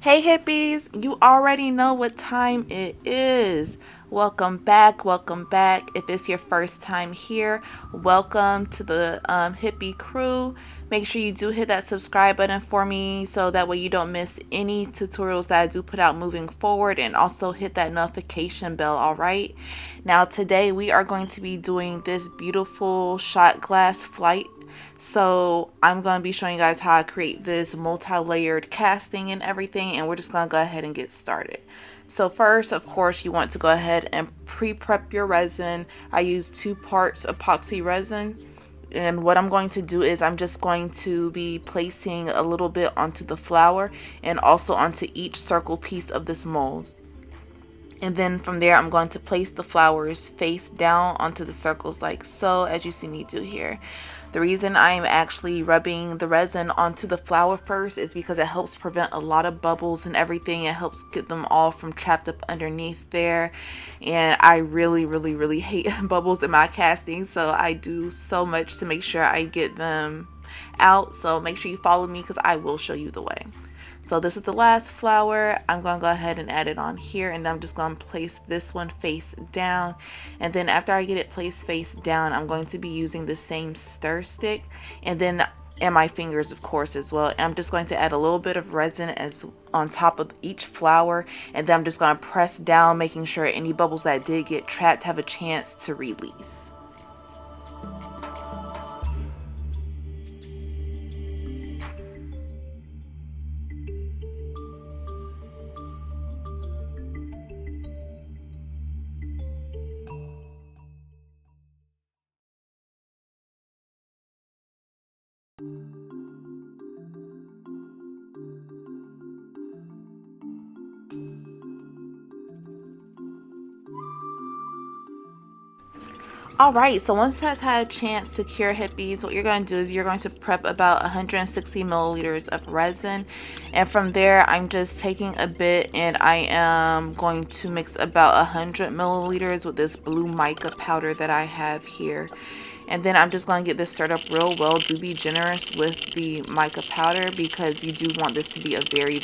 Hey hippies, you already know what time it is. Welcome back, welcome back. If it's your first time here, welcome to the hippie crew. Make sure you do hit that subscribe button for me so that way you don't miss any tutorials that I do put out moving forward, and also hit that notification bell, all right? Now today we are going to be doing this beautiful shot glass flight. So I'm going to be showing you guys how I create this multi-layered casting and everything, and we're just going to go ahead and get started. So first, of course, you want to go ahead and pre-prep your resin. I use 2 parts epoxy resin. And what I'm going to do is I'm just going to be placing a little bit onto the flower and also onto each circle piece of this mold. And then from there, I'm going to place the flowers face down onto the circles like so, as you see me do here. The reason I'm actually rubbing the resin onto the flower first is because it helps prevent a lot of bubbles and everything. It helps get them all from trapped up underneath there. And I really hate bubbles in my casting, so I do so much to make sure I get them out. So make sure you follow me because I will show you the way. So this is the last flower. I'm going to go ahead and add it on here, and then I'm just going to place this one face down. And then after I get it placed face down, I'm going to be using the same stir stick and my fingers, of course, as well. And I'm just going to add a little bit of resin as on top of each flower, and then I'm just going to press down, making sure any bubbles that did get trapped have a chance to release. Alright, so once that's had a chance to cure, hippies, what you're going to do is you're going to prep about 160 milliliters of resin. And from there, I'm just taking a bit and I am going to mix about 100 milliliters with this blue mica powder that I have here. And then I'm just going to get this stirred up real well. Do be generous with the mica powder because you do want this to be a very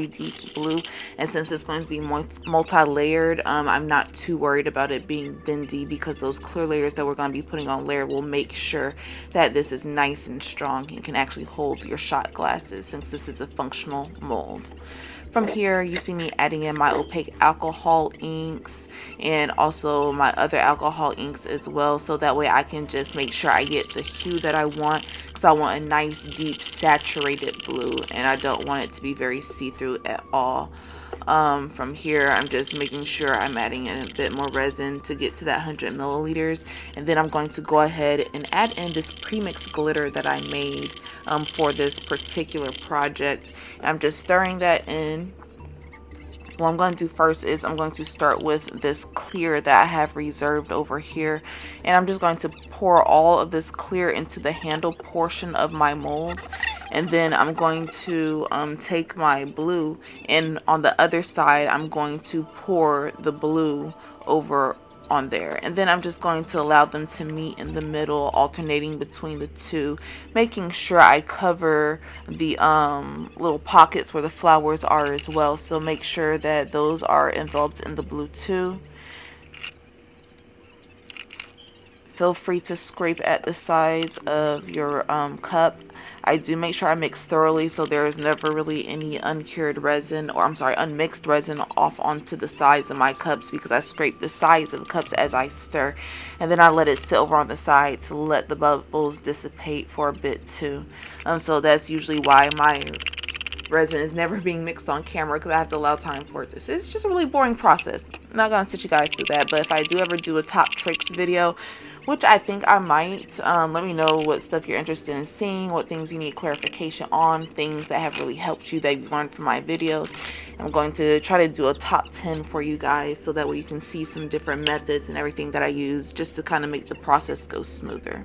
deep blue. And since it's going to be multi-layered, I'm not too worried about it being bendy because those clear layers that we're going to be putting on layer will make sure that this is nice and strong and can actually hold your shot glasses since this is a functional mold. From here, you see me adding in my opaque alcohol inks and also my other alcohol inks as well, so that way I can just make sure I get the hue that I want, because I want a nice deep saturated blue and I don't want it to be very see-through at all. From here, I'm just making sure I'm adding in a bit more resin to get to that 100 milliliters, and then I'm going to go ahead and add in this premixed glitter that I made for this particular project. I'm just stirring that in. What I'm going to do first is I'm going to start with this clear that I have reserved over here, and I'm just going to pour all of this clear into the handle portion of my mold. And then I'm going to take my blue, and on the other side I'm going to pour the blue over on there, and then I'm just going to allow them to meet in the middle, alternating between the two, making sure I cover the little pockets where the flowers are as well. So make sure that those are enveloped in the blue too. Feel free to scrape at the sides of your cup. I do make sure I mix thoroughly so there is never really any uncured resin, or I'm sorry, unmixed resin off onto the sides of my cups, because I scrape the sides of the cups as I stir, and then I let it sit over on the side to let the bubbles dissipate for a bit too. So that's usually why my resin is never being mixed on camera, because I have to allow time for it. It's just a really boring process. I'm not gonna sit you guys through that, but if I do ever do a top tricks video, which I think I might, let me know what stuff you're interested in seeing, what things you need clarification on, things that have really helped you that you've learned from my videos. I'm going to try to do a top 10 for you guys so that way you can see some different methods and everything that I use just to kind of make the process go smoother.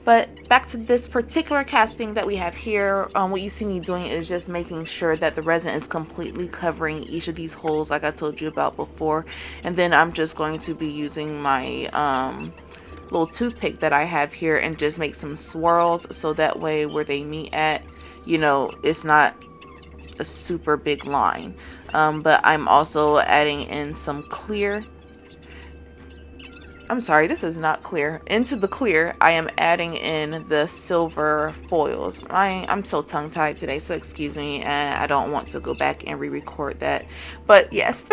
But back to this particular casting that we have here, what you see me doing is just making sure that the resin is completely covering each of these holes like I told you about before. And then I'm just going to be using my little toothpick that I have here and just make some swirls, so that way where they meet at, you know, it's not a super big line. But I'm also adding in some clear. I'm sorry, this is not clear. Into the clear, I am adding in the silver foils. I'm so tongue-tied today, so excuse me, and I don't want to go back and re-record that. But yes,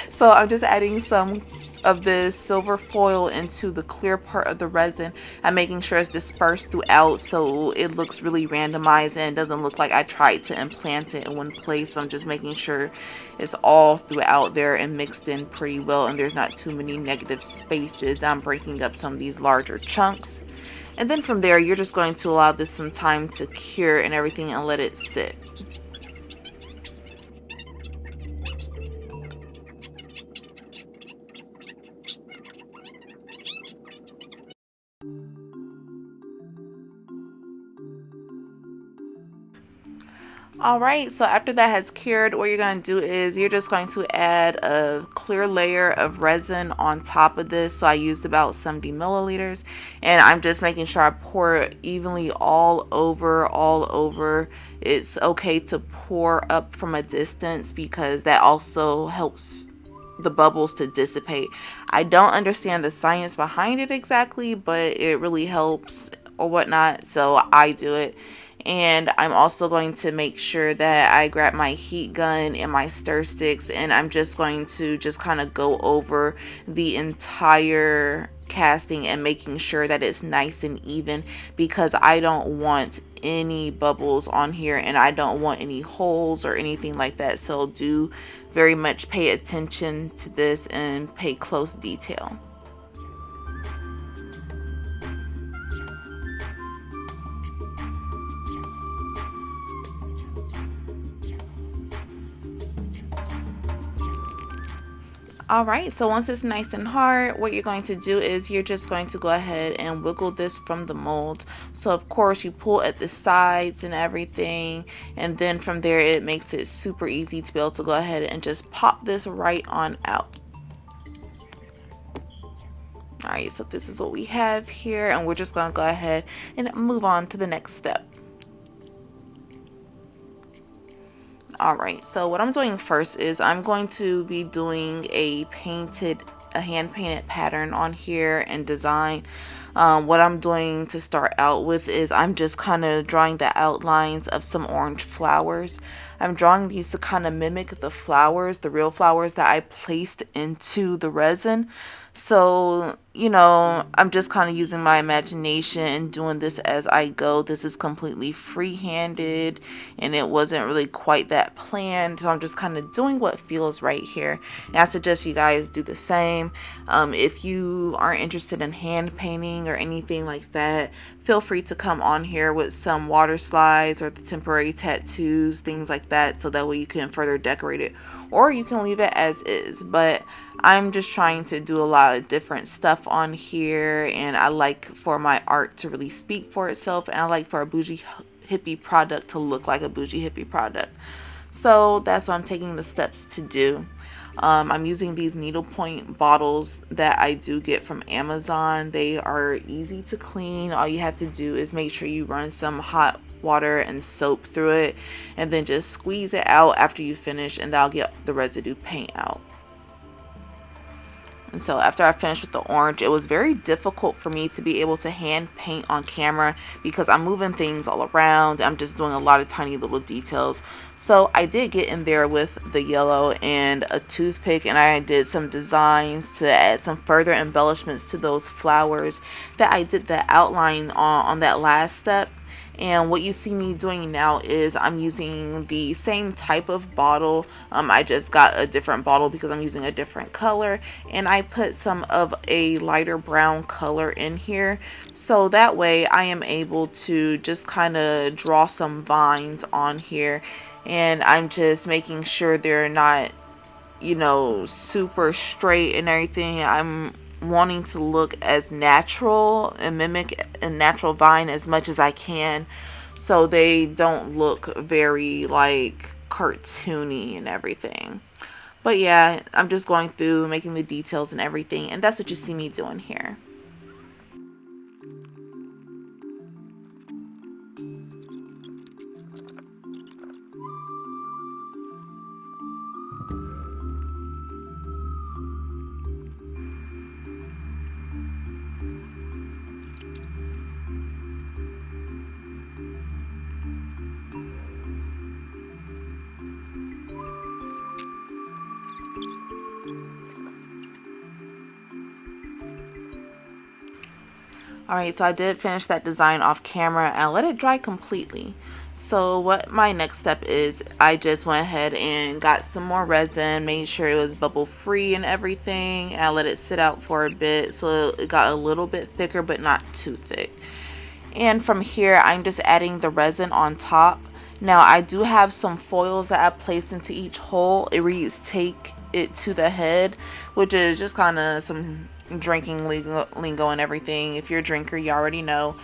so I'm just adding some of this silver foil into the clear part of the resin. I'm making sure it's dispersed throughout so it looks really randomized and it doesn't look like I tried to implant it in one place. So I'm just making sure it's all throughout there and mixed in pretty well, and there's not too many negative spaces. I'm breaking up some of these larger chunks, and then from there you're just going to allow this some time to cure and everything and let it sit. Alright, so after that has cured, what you're going to do is you're just going to add a clear layer of resin on top of this. So I used about 70 milliliters, and I'm just making sure I pour it evenly all over. It's okay to pour up from a distance because that also helps the bubbles to dissipate. I don't understand the science behind it exactly, but it really helps or whatnot, so I do it. And I'm also going to make sure that I grab my heat gun and my stir sticks, and I'm just going to just kind of go over the entire casting and making sure that it's nice and even, because I don't want any bubbles on here and I don't want any holes or anything like that. So do very much pay attention to this and pay close detail. Alright, so once it's nice and hard, what you're going to do is you're just going to go ahead and wiggle this from the mold. So of course you pull at the sides and everything, and then from there it makes it super easy to be able to go ahead and just pop this right on out. Alright, so this is what we have here, and we're just going to go ahead and move on to the next step. Alright, so what I'm doing first is I'm going to be doing a hand painted pattern on here and design. What I'm doing to start out with is I'm just kind of drawing the outlines of some orange flowers. I'm drawing these to kind of mimic the flowers, the real flowers that I placed into the resin. So, you know, I'm just kind of using my imagination and doing this as I go. This is completely free-handed and it wasn't really quite that planned. So I'm just kind of doing what feels right here. And I suggest you guys do the same. If you aren't interested in hand painting or anything like that, feel free to come on here with some water slides or the temporary tattoos, things like that, so that way you can further decorate it, or you can leave it as is. But I'm just trying to do a lot of different stuff on here, and I like for my art to really speak for itself, and I like for a Boujie Hippie product to look like a Boujie Hippie product. So that's what I'm taking the steps to do. I'm using these needlepoint bottles that I do get from Amazon. They are easy to clean. All you have to do is make sure you run some hot water and soap through it, and then just squeeze it out after you finish, and that'll get the residue paint out. And so after I finished with the orange, it was very difficult for me to be able to hand paint on camera because I'm moving things all around. I'm just doing a lot of tiny little details. So I did get in there with the yellow and a toothpick, and I did some designs to add some further embellishments to those flowers that I did the outline on that last step. And what you see me doing now is I'm using the same type of bottle. I just got a different bottle because I'm using a different color, and I put some of a lighter brown color in here, so that way I am able to just kind of draw some vines on here. And I'm just making sure they're not, you know, super straight and everything. I'm wanting to look as natural and mimic a natural vine as much as I can, so they don't look very like cartoony and everything. But yeah, I'm just going through making the details and everything, and that's what you see me doing here. Alright, so I did finish that design off camera and let it dry completely. So what my next step is, I just went ahead and got some more resin, made sure it was bubble free and everything, and I let it sit out for a bit so it got a little bit thicker but not too thick. And from here I'm just adding the resin on top. Now I do have some foils that I placed into each hole. It reads "take it to the head," which is just kind of some drinking lingo and everything. If you're a drinker, you already know.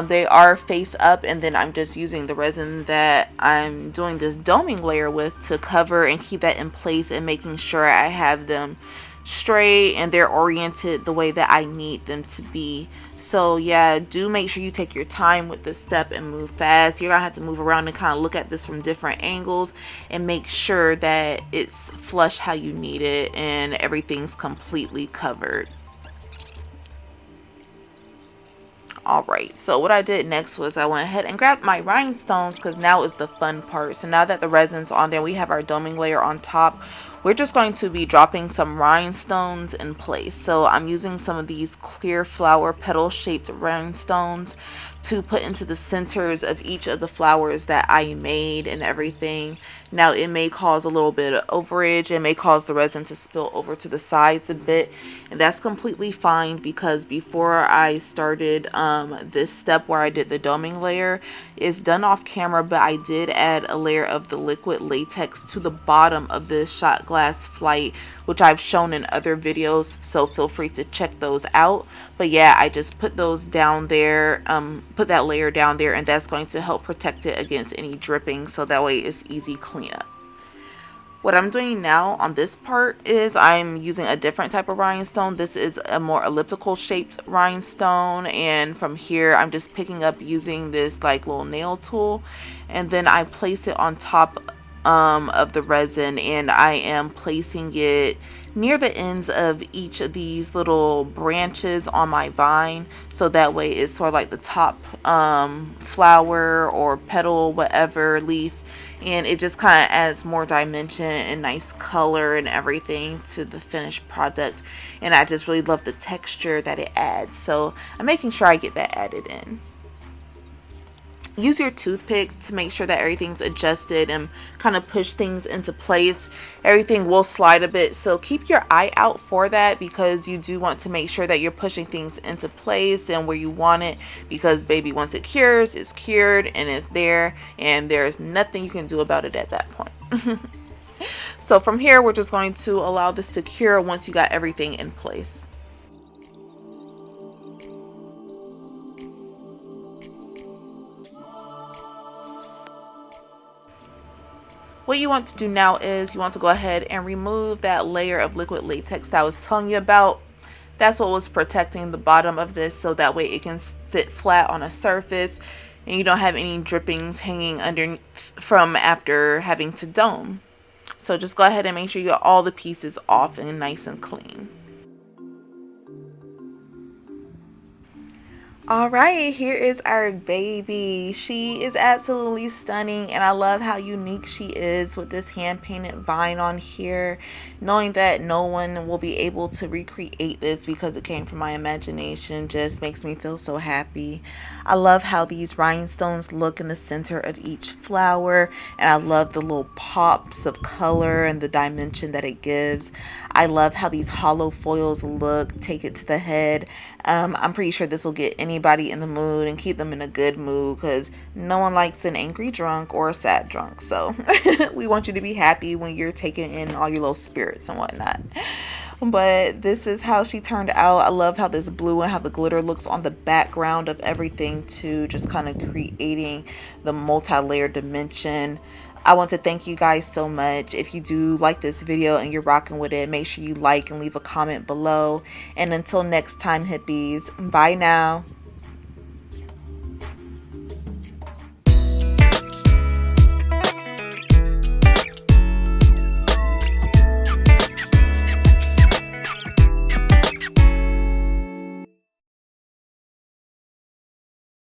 They are face up, and then I'm just using the resin that I'm doing this doming layer with to cover and keep that in place, and making sure I have them straight and they're oriented the way that I need them to be. So yeah, do make sure you take your time with this step and move fast. You're gonna have to move around and kind of look at this from different angles and make sure that it's flush how you need it and everything's completely covered. Alright, so what I did next was I went ahead and grabbed my rhinestones, because now is the fun part. So now that the resin's on there, we have our doming layer on top. We're just going to be dropping some rhinestones in place. So I'm using some of these clear flower petal shaped rhinestones to put into the centers of each of the flowers that I made and everything. Now it may cause a little bit of overage, it may cause the resin to spill over to the sides a bit, and that's completely fine, because before I started this step where I did the doming layer, is done off camera, but I did add a layer of the liquid latex to the bottom of this shot glass flight, which I've shown in other videos, so feel free to check those out. But yeah, I just put those down there, put that layer down there, and that's going to help protect it against any dripping, so that way it's easy cleanup. What I'm doing now on this part is I'm using a different type of rhinestone. This is a more elliptical shaped rhinestone, and from here I'm just picking up using this like little nail tool, and then I place it on top of the resin, and I am placing it near the ends of each of these little branches on my vine, so that way it's sort of like the top flower or petal, whatever, leaf, and it just kind of adds more dimension and nice color and everything to the finished product. And I just really love the texture that it adds, so I'm making sure I get that added in. Use your toothpick to make sure that everything's adjusted and kind of push things into place. Everything will slide a bit, so keep your eye out for that, because you do want to make sure that you're pushing things into place and where you want it, because baby, once it cures, it's cured and it's there, and there's nothing you can do about it at that point. So from here, we're just going to allow this to cure once you got everything in place. What you want to do now is you want to go ahead and remove that layer of liquid latex that I was telling you about. That's what was protecting the bottom of this, so that way it can sit flat on a surface and you don't have any drippings hanging underneath from after having to dome. So just go ahead and make sure you get all the pieces off and nice and clean. All right, here is our baby. She is absolutely stunning, and I love how unique she is with this hand painted vine on here, knowing that no one will be able to recreate this because it came from my imagination just makes me feel so happy. I love how these rhinestones look in the center of each flower, and I love the little pops of color and the dimension that it gives. I love how these hollow foils look. Take it to the head. I'm pretty sure this will get anybody in the mood and keep them in a good mood, because no one likes an angry drunk or a sad drunk. So we want you to be happy when you're taking in all your little spirits and whatnot. But this is how she turned out. I love how this blue and how the glitter looks on the background of everything too, just kind of creating the multi-layered dimension. I want to thank you guys so much. If you do like this video and you're rocking with it, make sure you like and leave a comment below. And until next time, hippies, bye now.